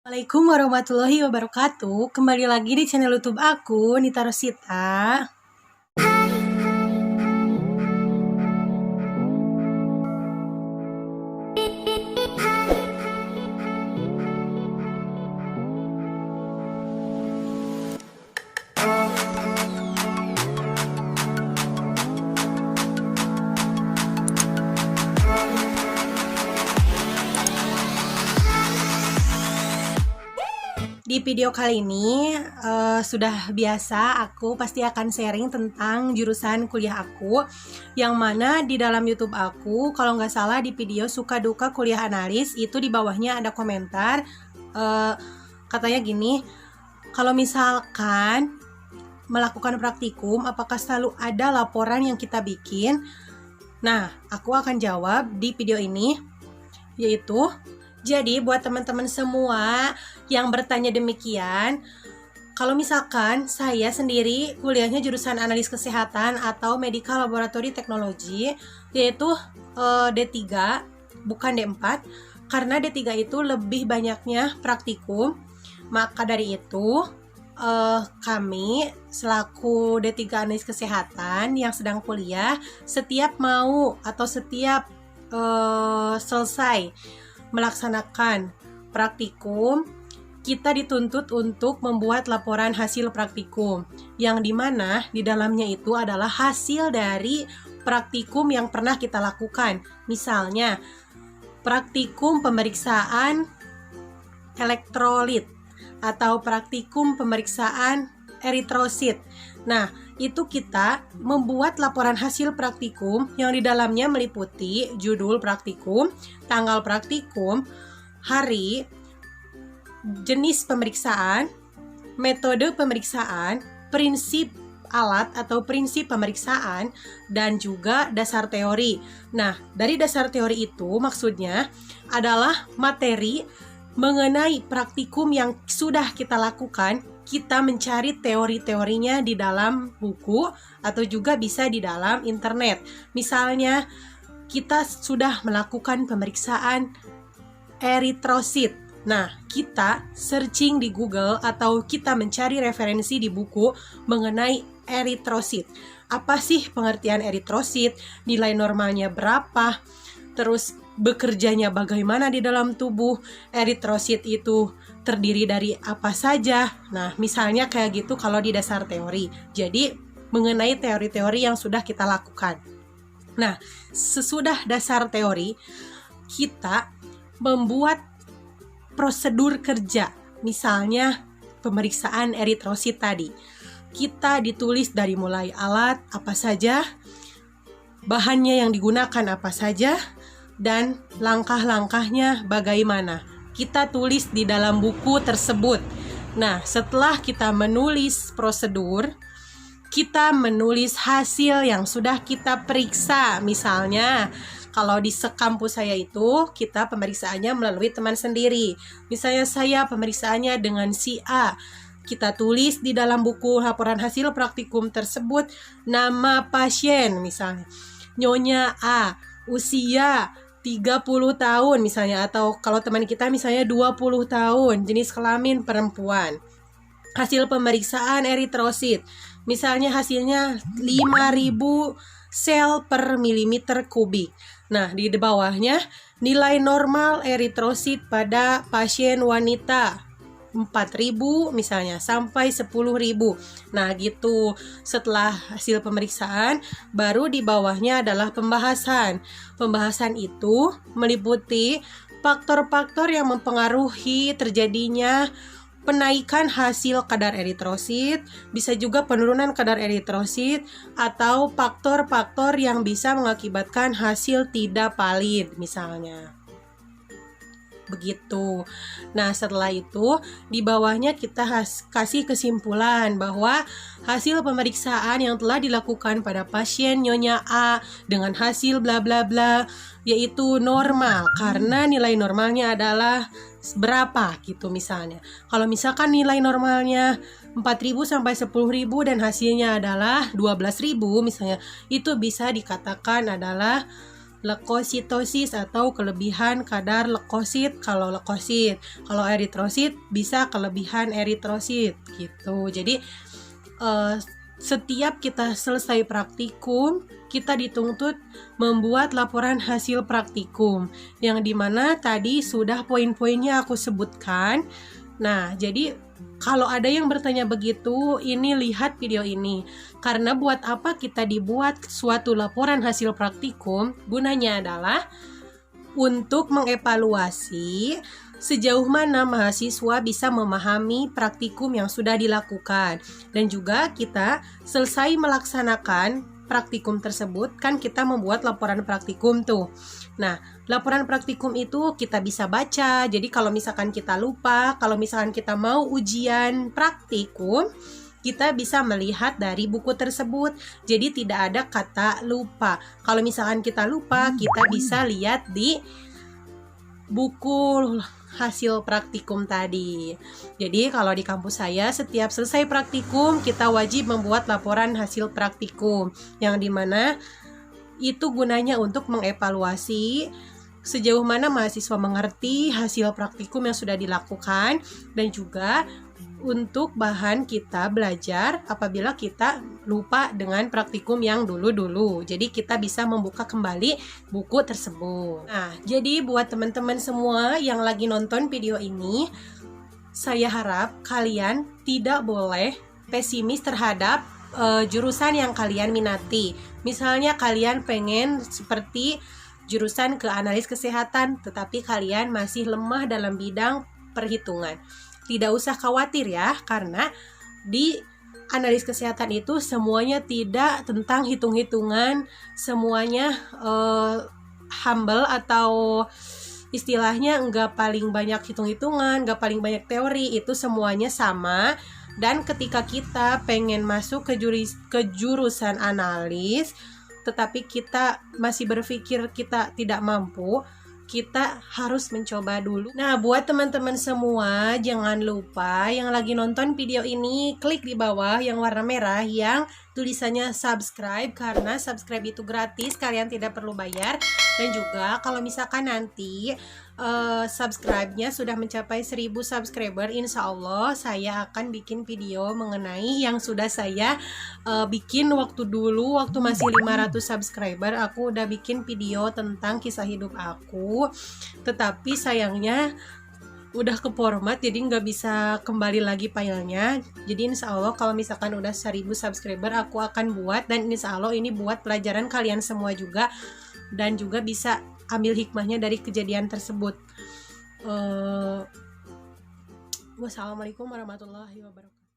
Assalamualaikum warahmatullahi wabarakatuh. Kembali lagi di channel YouTube aku, Nita Rosita. Di video kali ini sudah biasa aku pasti akan sharing tentang jurusan kuliah aku, yang mana di dalam YouTube aku, kalau nggak salah di video suka duka kuliah analis itu di bawahnya ada komentar katanya gini, kalau misalkan melakukan praktikum apakah selalu ada laporan yang kita bikin? Nah, aku akan jawab di video ini, yaitu jadi buat teman-teman semua yang bertanya demikian, kalau misalkan saya sendiri kuliahnya jurusan analis kesehatan atau medical laboratory technology, yaitu D3 bukan D4, karena D3 itu lebih banyaknya praktikum. Maka dari itu kami selaku D3 analis kesehatan yang sedang kuliah, setiap mau atau setiap selesai melaksanakan praktikum, kita dituntut untuk membuat laporan hasil praktikum, yang dimana di dalamnya itu adalah hasil dari praktikum yang pernah kita lakukan. Misalnya praktikum pemeriksaan elektrolit atau praktikum pemeriksaan eritrosit. Nah, itu kita membuat laporan hasil praktikum yang di dalamnya meliputi judul praktikum, tanggal praktikum, hari, jenis pemeriksaan, metode pemeriksaan, prinsip alat atau prinsip pemeriksaan, dan juga dasar teori. Nah, dari dasar teori itu maksudnya adalah materi mengenai praktikum yang sudah kita lakukan. Kita mencari teori-teorinya di dalam buku atau juga bisa di dalam internet. Misalnya, kita sudah melakukan pemeriksaan eritrosit. Nah, kita searching di Google atau kita mencari referensi di buku mengenai eritrosit. Apa sih pengertian eritrosit? Nilai normalnya berapa? Terus bekerjanya bagaimana di dalam tubuh? Eritrosit itu terdiri dari apa saja? Nah, misalnya kayak gitu kalau di dasar teori. Jadi, mengenai teori-teori yang sudah kita lakukan. Nah, sesudah dasar teori, kita membuat prosedur kerja. Misalnya, pemeriksaan eritrosit tadi. Kita ditulis dari mulai alat apa saja, bahannya yang digunakan apa saja, dan langkah-langkahnya bagaimana. Kita tulis di dalam buku tersebut. Nah, setelah kita menulis prosedur, kita menulis hasil yang sudah kita periksa. Misalnya, kalau di sekampus saya itu, kita pemeriksaannya melalui teman sendiri. Misalnya saya pemeriksaannya dengan si A. Kita tulis di dalam buku laporan hasil praktikum tersebut nama pasien, misalnya Nyonya A, usia 30 tahun misalnya, atau kalau teman kita misalnya 20 tahun, jenis kelamin perempuan. Hasil pemeriksaan eritrosit, misalnya hasilnya 5.000 sel per milimeter kubik. Nah, di bawahnya nilai normal eritrosit pada pasien wanita 4.000 misalnya sampai 10.000. Nah, gitu. Setelah hasil pemeriksaan, baru di bawahnya adalah pembahasan. Pembahasan itu meliputi faktor-faktor yang mempengaruhi terjadinya penaikan hasil kadar eritrosit, bisa juga penurunan kadar eritrosit, atau faktor-faktor yang bisa mengakibatkan hasil tidak valid misalnya. Begitu. Nah, setelah itu di bawahnya kita kasih kesimpulan bahwa hasil pemeriksaan yang telah dilakukan pada pasien Nyonya A dengan hasil bla bla bla yaitu normal karena nilai normalnya adalah berapa gitu misalnya. Kalau misalkan nilai normalnya 4.000 sampai 10.000 dan hasilnya adalah 12.000 misalnya, itu bisa dikatakan adalah leukositosis atau kelebihan kadar leukosit kalau leukosit. Kalau eritrosit bisa kelebihan eritrosit gitu. Jadi setiap kita selesai praktikum, kita dituntut membuat laporan hasil praktikum yang dimana tadi sudah poin-poinnya aku sebutkan. Nah, jadi kalau ada yang bertanya begitu, ini lihat video ini. Karena buat apa kita dibuat suatu laporan hasil praktikum? Gunanya adalah untuk mengevaluasi sejauh mana mahasiswa bisa memahami praktikum yang sudah dilakukan. Dan juga kita selesai melaksanakan praktikum tersebut, kan kita membuat laporan praktikum tuh. Nah, laporan praktikum itu kita bisa baca. Jadi kalau misalkan kita lupa, kalau misalkan kita mau ujian praktikum, kita bisa melihat dari buku tersebut. Jadi tidak ada kata lupa. Kalau misalkan kita lupa, kita bisa lihat di buku hasil praktikum tadi. Jadi kalau di kampus saya setiap selesai praktikum kita wajib membuat laporan hasil praktikum yang dimana itu gunanya untuk mengevaluasi sejauh mana mahasiswa mengerti hasil praktikum yang sudah dilakukan dan juga untuk bahan kita belajar apabila kita lupa dengan praktikum yang dulu-dulu. Jadi kita bisa membuka kembali buku tersebut. Nah, jadi buat teman-teman semua yang lagi nonton video ini, saya harap kalian tidak boleh pesimis terhadap jurusan yang kalian minati. Misalnya kalian pengen seperti jurusan ke analis kesehatan, tetapi kalian masih lemah dalam bidang perhitungan. Tidak usah khawatir ya, karena di analis kesehatan itu semuanya tidak tentang hitung-hitungan, semuanya humble atau istilahnya nggak paling banyak hitung-hitungan, nggak paling banyak teori, itu semuanya sama. Dan ketika kita pengen masuk ke jurusan analis, tetapi kita masih berpikir kita tidak mampu, kita harus mencoba dulu. Nah, buat teman-teman semua, jangan lupa yang lagi nonton video ini, klik di bawah yang warna merah yang tulisannya subscribe, karena subscribe itu gratis, kalian tidak perlu bayar. Dan juga kalau misalkan nanti subscribe-nya sudah mencapai 1000 subscriber, insya Allah saya akan bikin video mengenai yang sudah saya bikin waktu dulu, waktu masih 500 subscriber. Aku udah bikin video tentang kisah hidup aku, tetapi sayangnya udah ke format jadi nggak bisa kembali lagi filenya. Jadi insya Allah kalau misalkan udah 1000 subscriber aku akan buat, dan insya Allah ini buat pelajaran kalian semua juga, dan juga bisa ambil hikmahnya dari kejadian tersebut. Wassalamualaikum warahmatullahi wabarakatuh.